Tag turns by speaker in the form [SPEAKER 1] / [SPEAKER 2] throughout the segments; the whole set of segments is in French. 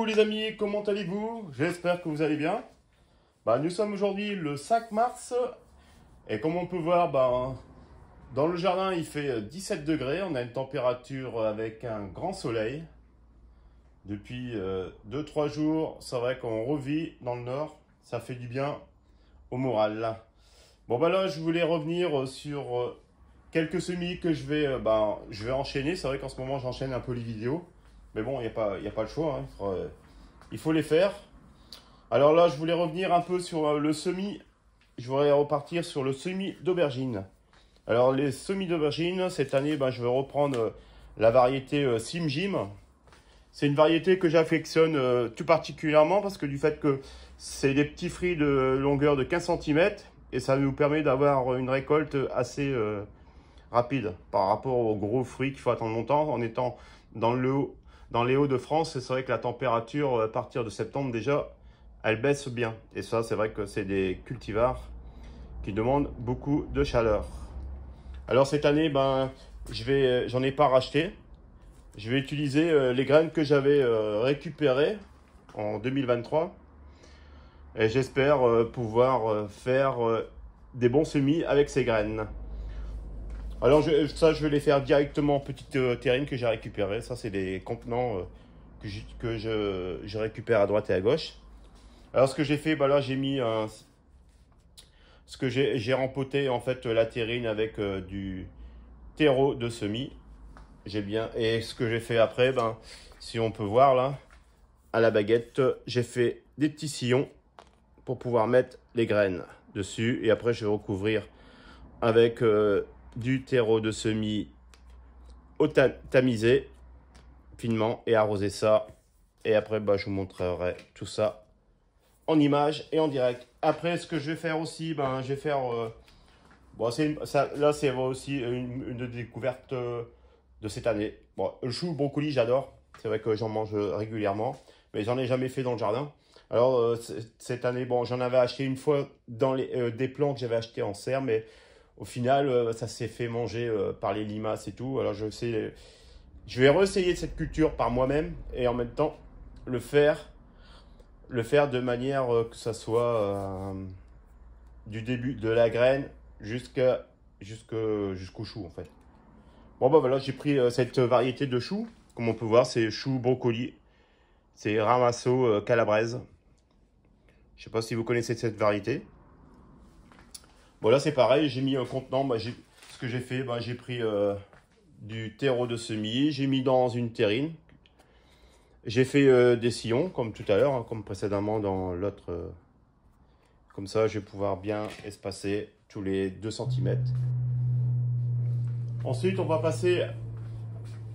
[SPEAKER 1] les amis, comment allez-vous? J'espère que vous allez bien. Nous sommes aujourd'hui le 5 mars et comme on peut voir, dans le jardin il fait 17 degrés. On a une température avec un grand soleil. Depuis 2-3 jours, c'est vrai qu'on revit dans le nord. Ça fait du bien au moral. Là, je voulais revenir sur quelques semis que je vais enchaîner. C'est vrai qu'en ce moment, j'enchaîne un peu les vidéos. Mais bon, il y a pas le choix, hein. Il faut les faire. Alors là, je voulais revenir un peu sur le semis. Je voudrais repartir sur le semis d'aubergine. Alors, les semis d'aubergine, cette année, je vais reprendre la variété Sim Jim. C'est une variété que j'affectionne tout particulièrement parce que du fait que c'est des petits fruits de longueur de 15 cm et ça nous permet d'avoir une récolte assez rapide par rapport aux gros fruits qu'il faut attendre longtemps en étant dans dans les Hauts-de-France. C'est vrai que la température à partir de septembre déjà, elle baisse bien. Et ça, c'est vrai que c'est des cultivars qui demandent beaucoup de chaleur. Alors cette année, j'en ai pas racheté. Je vais utiliser les graines que j'avais récupérées en 2023 et j'espère pouvoir faire des bons semis avec ces graines. Alors je vais les faire directement en petite terrine que j'ai récupérée. Ça, c'est des contenants je récupère à droite et à gauche. Alors ce que j'ai fait, là j'ai mis ce que j'ai rempoté en fait la terrine avec du terreau de semis. J'ai bien. Et ce que j'ai fait après, si on peut voir là, à la baguette, j'ai fait des petits sillons pour pouvoir mettre les graines dessus. Et après, je vais recouvrir avec du terreau de semis tamisé finement et arroser ça. Et après, je vous montrerai tout ça en image et en direct. Après, ce que je vais faire aussi, je vais faire. Là, c'est aussi une découverte de cette année. Bon, le chou, le brocoli, j'adore. C'est vrai que j'en mange régulièrement, mais j'en ai jamais fait dans le jardin. Alors, cette année, j'en avais acheté une fois dans des plants que j'avais achetés en serre, mais au final, ça s'est fait manger par les limaces et tout. Alors, je vais réessayer cette culture par moi-même et en même temps le faire de manière que ça soit du début de la graine jusqu'au chou en fait. Voilà, j'ai pris cette variété de choux. Comme on peut voir, c'est chou brocoli. C'est Ramasso calabraise. Je sais pas si vous connaissez cette variété. Bon, là, c'est pareil. J'ai mis un contenant. Ce que j'ai fait, j'ai pris du terreau de semis. J'ai mis dans une terrine. J'ai fait des sillons, comme tout à l'heure, hein, comme précédemment dans l'autre. Comme ça, je vais pouvoir bien espacer tous les 2 cm. Ensuite, on va passer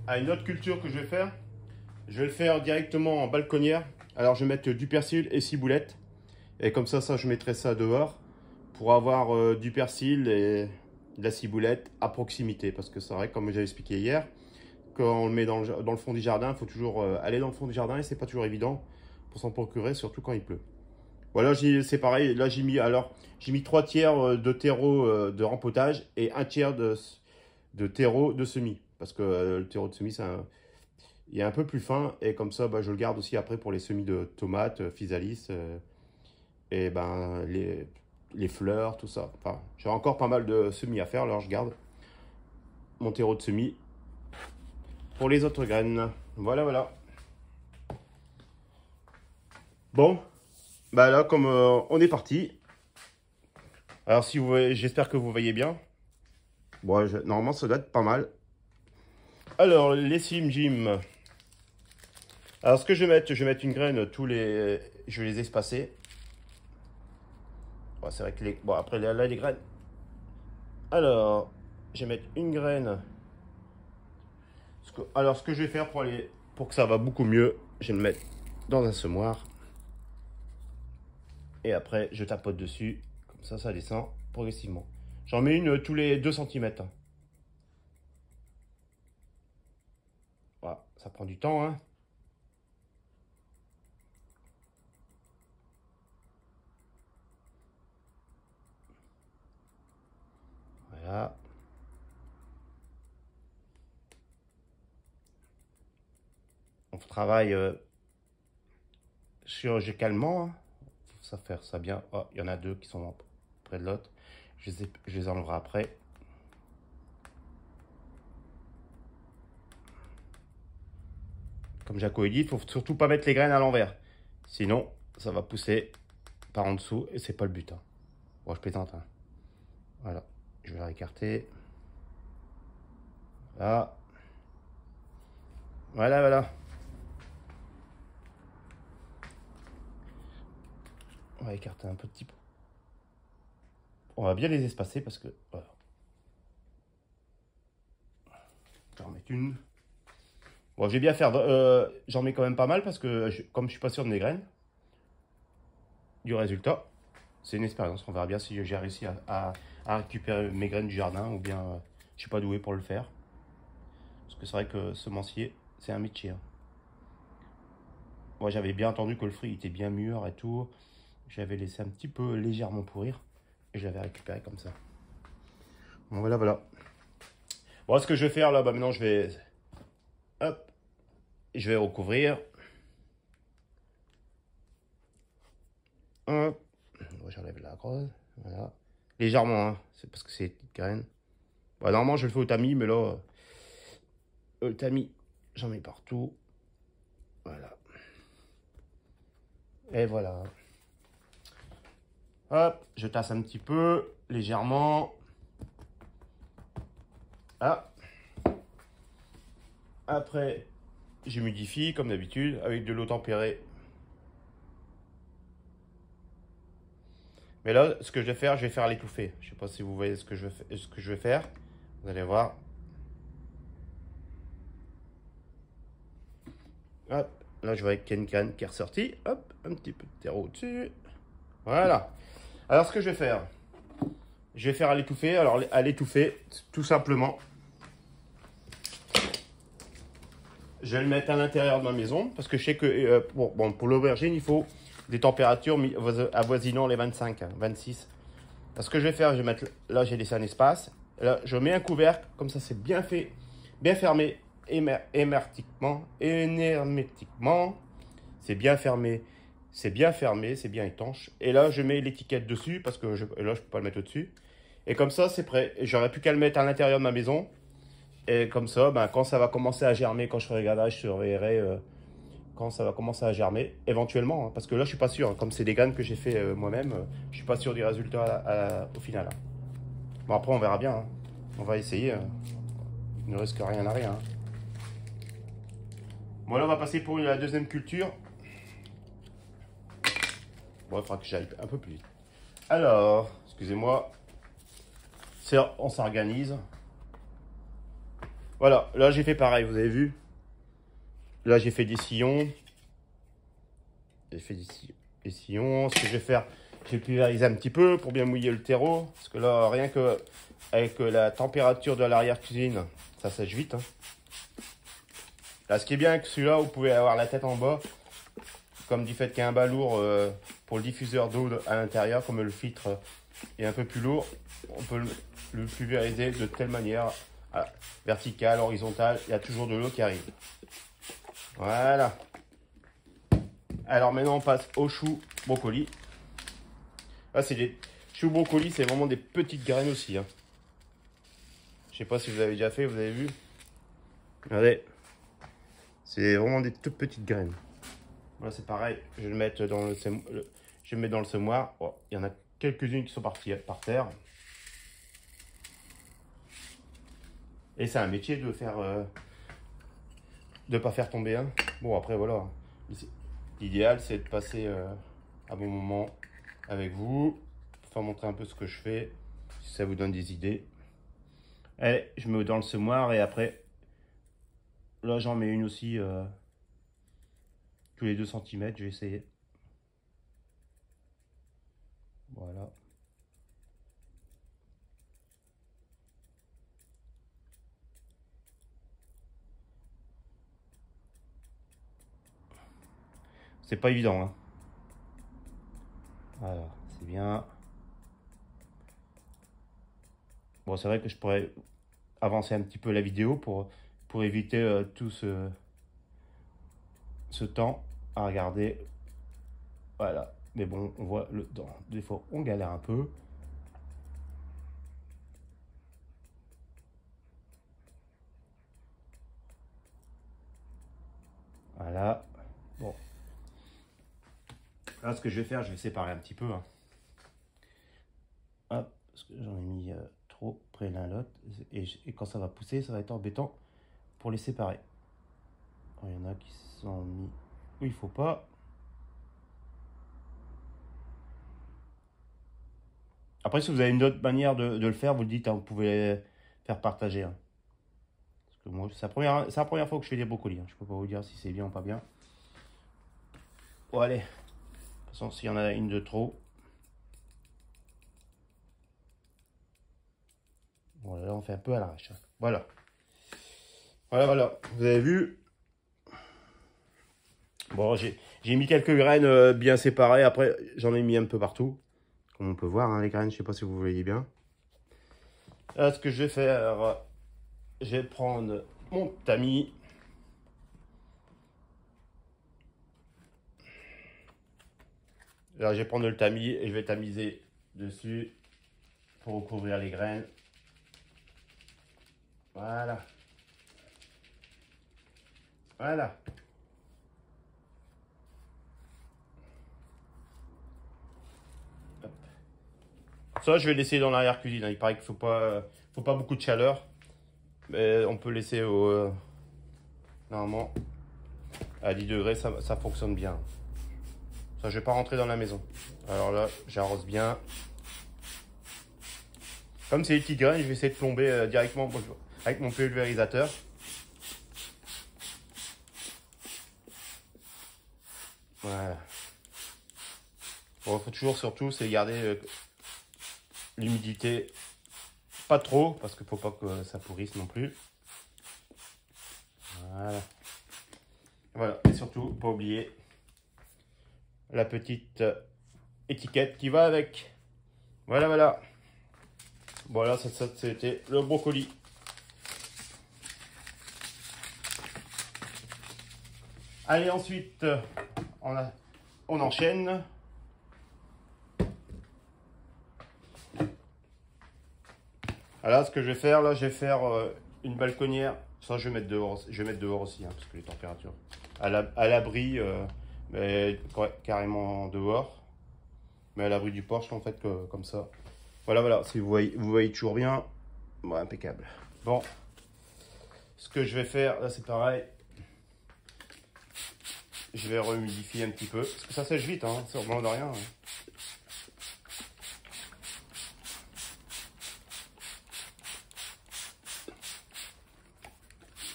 [SPEAKER 1] à une autre culture que je vais faire. Je vais le faire directement en balconnière. Alors, je vais mettre du persil et ciboulette. Et comme ça, je mettrai ça dehors pour avoir du persil et de la ciboulette à proximité. Parce que c'est vrai, comme j'avais expliqué hier, quand on le met dans le fond du jardin, il faut toujours aller dans le fond du jardin et c'est pas toujours évident pour s'en procurer, surtout quand il pleut. Voilà, c'est pareil. Là, j'ai mis 3 tiers de terreau de rempotage et 1 tiers de terreau de semis. Parce que le terreau de semis, il est un peu plus fin. Et comme ça, je le garde aussi après pour les semis de tomates, physalis et les fleurs, tout ça. Enfin, j'ai encore pas mal de semis à faire. Alors, je garde mon terreau de semis pour les autres graines. Voilà, voilà. Bon, là, comme on est parti. Alors, si vous voyez, j'espère que vous voyez bien. Bon, normalement, ça doit être pas mal. Alors, les Sim Jim. Alors, ce que je vais mettre une graine je vais les espacer. Bon, c'est vrai que bon, après, là, les graines. Alors, je vais mettre une graine. Alors, ce que je vais faire pour que ça va beaucoup mieux, je vais le mettre dans un semoir. Et après, je tapote dessus. Comme ça descend progressivement. J'en mets une tous les 2 cm. Voilà, ça prend du temps, hein. Voilà. On travaille chirurgicalement. Ça faire ça bien. Oh, il y en a deux qui sont près de l'autre. Je les enlèverai après. Comme Jaco dit, il faut surtout pas mettre les graines à l'envers. Sinon, ça va pousser par en dessous et c'est pas le but. Hein. Bon, je plaisante. Hein. Voilà, je vais la écarter. Là. Voilà, voilà. On va écarter un petit peu. On va bien les espacer parce que... Voilà. J'en mets une. Bon, je vais bien faire... j'en mets quand même pas mal parce que comme je suis pas sûr de mes graines, du résultat, c'est une expérience. On verra bien si j'ai réussi à récupérer mes graines du jardin ou bien je suis pas doué pour le faire. Parce que c'est vrai que semencier, c'est un métier. Hein. Moi, j'avais bien entendu que le fruit était bien mûr et tout. J'avais laissé un petit peu légèrement pourrir. Et je l'avais récupéré comme ça. Bon, voilà, voilà. Bon, ce que je vais faire là, bah maintenant je vais... Hop. Je vais recouvrir. Hop. J'enlève la grosse. Voilà. Légèrement, hein. C'est parce que c'est des petites graines. Bah, normalement, je le fais au tamis, mais là... le tamis, j'en mets partout. Voilà. Et voilà. Hop, je tasse un petit peu, légèrement. Ah. Après, j'humidifie comme d'habitude avec de l'eau tempérée. Mais là, ce que je vais faire l'étouffer. Je ne sais pas si vous voyez ce que je vais faire. Vous allez voir. Hop, là je vois qu'il y a une canne qui est ressortie. Hop, un petit peu de terreau au-dessus. Voilà. Alors ce que je vais faire à l'étouffer. Alors à l'étouffer, tout simplement, je vais le mettre à l'intérieur de ma maison parce que je sais que bon, pour l'aubergine, il faut des températures avoisinant les 25, 26. Alors, ce que je vais faire, je vais mettre là, j'ai laissé un espace. Là, je mets un couvercle, comme ça c'est bien fait, bien fermé, hermétiquement. C'est bien fermé, c'est bien étanche. Et là, je mets l'étiquette dessus parce que là, je ne peux pas le mettre au-dessus. Et comme ça, c'est prêt. J'aurais plus qu'à le mettre à l'intérieur de ma maison. Et comme ça, ben, quand ça va commencer à germer, quand je ferai regarder, je surveillerai quand ça va commencer à germer, éventuellement. Hein, parce que là, je suis pas sûr. Hein, comme c'est des graines que j'ai fait moi-même, je suis pas sûr du résultat au final. Hein. Bon, après, on verra bien. Hein. On va essayer. Il ne risque rien à rien. Hein. Bon, là, on va passer pour la deuxième culture. Bon, il faudra que j'aille un peu plus vite. Alors, excusez-moi. On s'organise. Voilà, là, j'ai fait pareil, vous avez vu. Là, j'ai fait des sillons. J'ai fait des sillons. Ce que je vais faire, je vais pulvériser un petit peu pour bien mouiller le terreau. Parce que là, rien que avec la température de l'arrière-cuisine, ça sèche vite. Hein. Là, ce qui est bien avec celui-là, vous pouvez avoir la tête en bas. Comme du fait qu'il y a un bas lourd pour le diffuseur d'eau à l'intérieur, comme le filtre est un peu plus lourd, on peut le pulvériser de telle manière, verticale, horizontale, il y a toujours de l'eau qui arrive. Voilà. Alors maintenant on passe aux choux brocolis. Là c'est des choux brocolis, c'est vraiment des petites graines aussi. Hein. Je sais pas si vous avez déjà fait, vous avez vu. Regardez, c'est vraiment des toutes petites graines. Voilà, c'est pareil, je vais le mettre dans le semoir. Oh, il y en a quelques-unes qui sont parties par terre. Et c'est un métier de faire, de pas faire tomber un. Bon après voilà, l'idéal c'est de passer un bon moment avec vous, pour faire montrer un peu ce que je fais, si ça vous donne des idées. Et je mets dans le semoir et après, là j'en mets une aussi. Tous les 2 cm, je vais essayer. Voilà. C'est pas évident. Hein. Voilà, c'est bien. Bon, c'est vrai que je pourrais avancer un petit peu la vidéo pour éviter tout ce temps à regarder. Voilà. Mais bon, on voit le temps. Des fois, on galère un peu. Voilà. Bon. Là, ce que je vais faire, je vais séparer un petit peu. Hein. Hop, parce que j'en ai mis trop près l'un l'autre. Et quand ça va pousser, ça va être embêtant pour les séparer. Il y en a qui sont mis où il faut pas. Après, si vous avez une autre manière de le faire, vous le dites, hein, vous pouvez faire partager. Hein. Parce que moi, c'est la première fois que je fais des brocolis. Hein. Je peux pas vous dire si c'est bien ou pas bien. Bon, allez. De toute façon, s'il y en a une de trop. Bon, là, on fait un peu à l'arrache. Hein. Voilà. Voilà. Vous avez vu. Bon, j'ai mis quelques graines bien séparées. Après, j'en ai mis un peu partout. Comme on peut voir, hein, les graines, je sais pas si vous voyez bien. Là, ce que je vais faire, je vais prendre mon tamis. Là, je vais prendre le tamis et je vais tamiser dessus pour recouvrir les graines. Voilà. Voilà. Hop. Ça, je vais laisser dans l'arrière-cuisine. Il paraît qu'il faut pas beaucoup de chaleur. Mais on peut laisser normalement à 10 degrés, ça fonctionne bien. Ça, je vais pas rentrer dans la maison. Alors là, j'arrose bien. Comme c'est les petites graines, je vais essayer de plomber directement avec mon pulvérisateur. Voilà. Bon, il faut toujours, surtout, c'est garder l'humidité pas trop, parce qu'il ne faut pas que ça pourrisse non plus. Voilà. Voilà, et surtout, pas oublier la petite étiquette qui va avec. Voilà. Voilà, ça c'était le brocoli. Allez, ensuite, on enchaîne. Alors, ce que je vais faire, là, je vais faire une balconnière. Ça, je vais mettre dehors aussi, hein, parce que les températures. À l'abri, mais carrément dehors. Mais à l'abri du porche, en fait, comme ça. Voilà. Si vous voyez toujours bien, bon, impeccable. Bon, ce que je vais faire, là, c'est pareil. Je vais rehumidifier un petit peu, parce que ça sèche vite, hein, c'est vraiment de rien. Hein.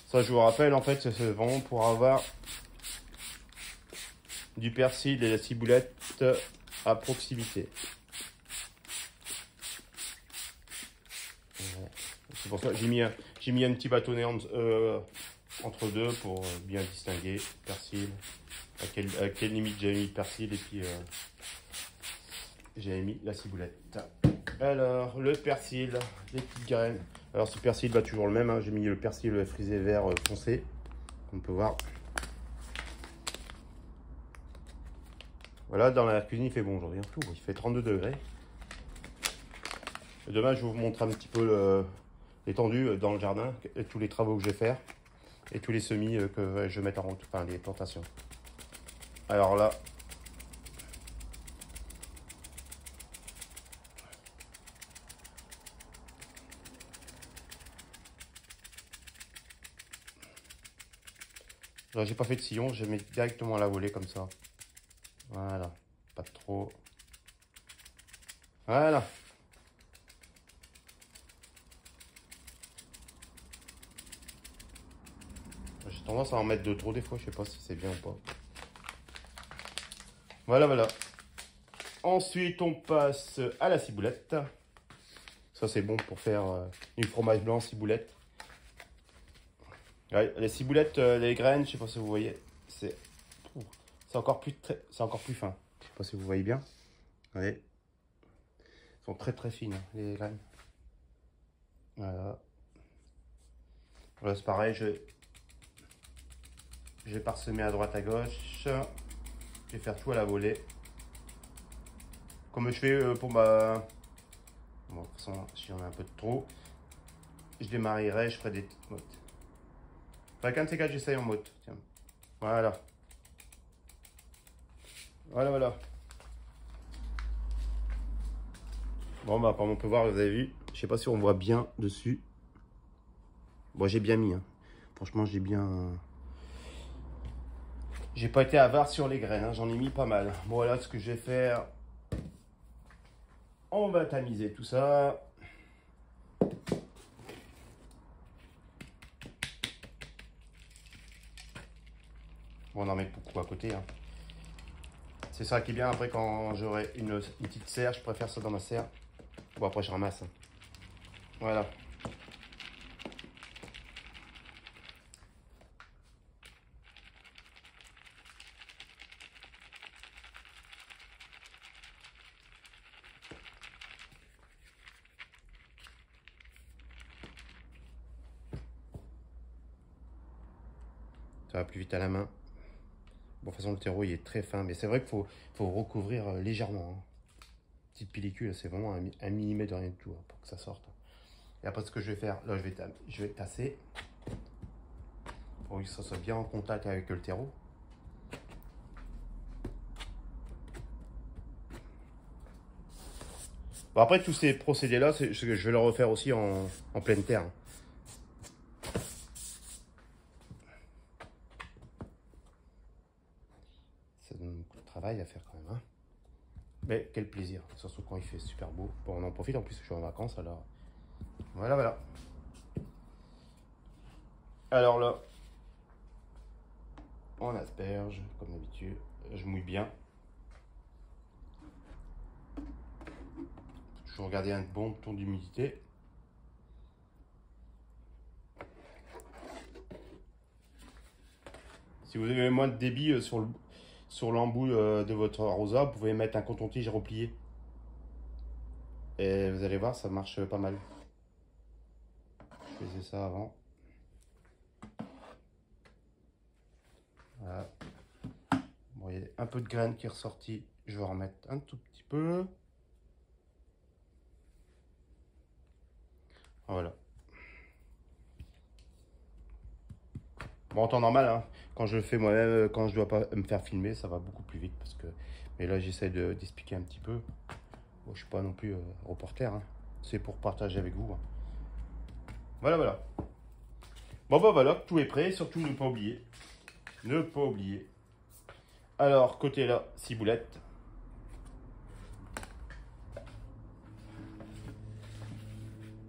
[SPEAKER 1] Ça, je vous rappelle, en fait, c'est vraiment pour avoir du persil et la ciboulette à proximité. C'est pour ça que j'ai mis un petit bâtonnet entre deux pour bien distinguer persil. À quelle limite j'avais mis le persil et puis j'avais mis la ciboulette. Alors, le persil, les petites graines. Alors, ce persil va toujours le même. Hein. J'ai mis le persil frisé vert foncé, comme on peut voir. Voilà, dans la cuisine, il fait bon aujourd'hui. Il fait 32 degrés. Et demain, je vais vous montrer un petit peu l'étendue dans le jardin, et tous les travaux que je vais faire, et tous les semis que je vais mettre en route, enfin les plantations. Alors là, j'ai pas fait de sillon, je mets directement à la volée comme ça. Voilà, pas trop. Voilà. J'ai tendance à en mettre de trop des fois, je sais pas si c'est bien ou pas. Voilà. Ensuite, on passe à la ciboulette. Ça, c'est bon pour faire une fromage blanc ciboulette. Ouais, les ciboulettes, les graines, je sais pas si vous voyez, c'est encore plus fin. Je sais pas si vous voyez bien. Ouais. Elles sont très fines, hein, les graines. Voilà. Voilà, c'est pareil, je vais parsemer à droite à gauche. Je vais faire tout à la volée. comme je fais pour ma... Bon, de toute façon, si on a un peu de trop, je démarrerai, je ferai des petites mottes. Avec un de ces quatre, j'essaye en motte. Tiens. Voilà. Voilà, voilà. Bon, bah, comme on peut voir, vous avez vu, je sais pas si on voit bien dessus. Bon, j'ai bien mis. Hein. Franchement, j'ai bien... J'ai pas été avare sur les graines, hein. J'en ai mis pas mal. Bon, voilà ce que je vais faire. On va tamiser tout ça. Bon, on en met beaucoup à côté. Hein. C'est ça qui est bien. Après, quand j'aurai une petite serre, je préfère ça dans ma serre. Bon, après, je ramasse. Hein. Voilà. Ça va plus vite à la main. Bon, de toute façon, le terreau, il est très fin. Mais c'est vrai qu'il faut recouvrir légèrement. Hein. Petite pellicule, c'est vraiment un millimètre de rien du tout hein, pour que ça sorte. Et après, ce que je vais faire, là, je vais tasser. Pour que ça soit bien en contact avec le terreau. Bon, après, tous ces procédés-là, je vais le refaire aussi en pleine terre. Ça donne beaucoup de travail à faire quand même. Hein. Mais quel plaisir, surtout quand il fait super beau. Bon, on en profite, en plus je suis en vacances, alors voilà, voilà. Alors là, on asperge, comme d'habitude. Je mouille bien. Je vais regarder un bon ton d'humidité. Si vous avez moins de débit sur l'embout de votre arrosoir, vous pouvez mettre un coton-tige replié. Et vous allez voir, ça marche pas mal. Je faisais ça avant. Voilà. Bon, il y a un peu de graines qui est ressorti. Je vais en remettre un tout petit peu. Voilà. Bon, en temps normal, hein, quand je le fais moi-même, quand je dois pas me faire filmer, ça va beaucoup plus vite. Parce que... Mais là, j'essaie d'expliquer un petit peu. Bon, je suis pas non plus reporter. Hein. C'est pour partager avec vous. Hein. Voilà, voilà. Bon, bah voilà, tout est prêt. Surtout, ne pas oublier. Ne pas oublier. Alors, côté là, ciboulette.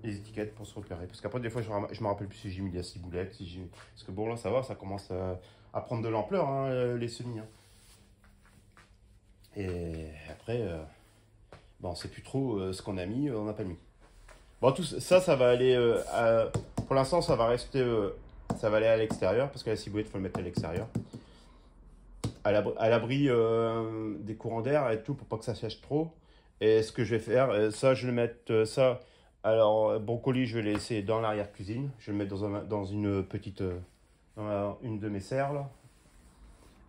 [SPEAKER 1] Les étiquettes pour se repérer. Parce qu'après, des fois, je me rappelle plus si j'ai mis la ciboulette. Parce que bon, là, ça va, ça commence à prendre de l'ampleur, hein, les semis. Hein. Et après, bon, on sait plus trop ce qu'on a mis, on n'a pas mis. Bon, tout ça, ça va aller. Pour l'instant, ça va rester. Ça va aller à l'extérieur. Parce que la ciboulette, il faut le mettre à l'extérieur. À l'abri des courants d'air et tout, pour pas que ça sèche trop. Et ce que je vais faire, ça, je vais mettre ça. Alors, brocoli, je vais le laisser dans l'arrière-cuisine. Je vais le mettre dans une petite... une de mes serres, là.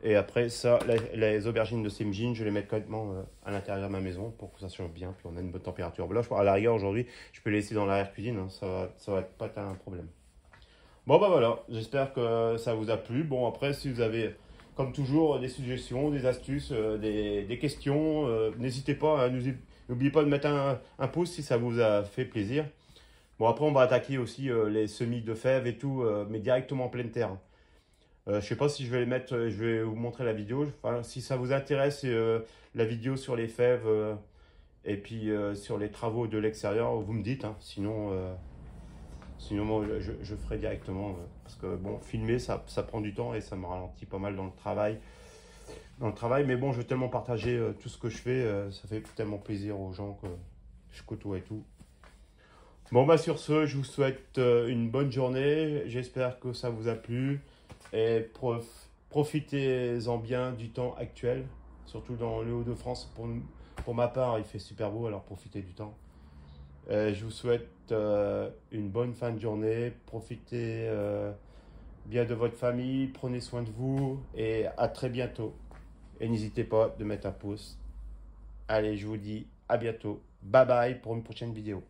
[SPEAKER 1] Et après, ça, les aubergines de Semjin, je vais les mettre complètement à l'intérieur de ma maison pour que ça chauffe bien. Puis on a une bonne température. Là, à la rigueur, aujourd'hui, je peux les laisser dans l'arrière-cuisine. Hein, ça va pas être un problème. Bon, bah voilà. J'espère que ça vous a plu. Bon, après, si vous avez, comme toujours, des suggestions, des astuces, des questions, n'hésitez pas à n'oubliez pas de mettre un pouce si ça vous a fait plaisir. Bon, après, on va attaquer aussi les semis de fèves et tout, mais directement en pleine terre. Je ne sais pas si je vais les mettre, je vais vous montrer la vidéo. Enfin, si ça vous intéresse, la vidéo sur les fèves et puis sur les travaux de l'extérieur, vous me dites. Hein, sinon moi, je ferai directement. Parce que bon, filmer, ça prend du temps et ça me ralentit pas mal dans le travail. Mais bon, je veux tellement partager tout ce que je fais. Ça fait tellement plaisir aux gens que je côtoie et tout. Bon, bah sur ce, je vous souhaite une bonne journée. J'espère que ça vous a plu. Et profitez-en bien du temps actuel, surtout dans le Hauts-de-France. Pour ma part, il fait super beau, alors profitez du temps. Je vous souhaite une bonne fin de journée. Profitez bien de votre famille, prenez soin de vous et à très bientôt. Et n'hésitez pas de mettre un pouce. Allez, je vous dis à bientôt. Bye bye pour une prochaine vidéo.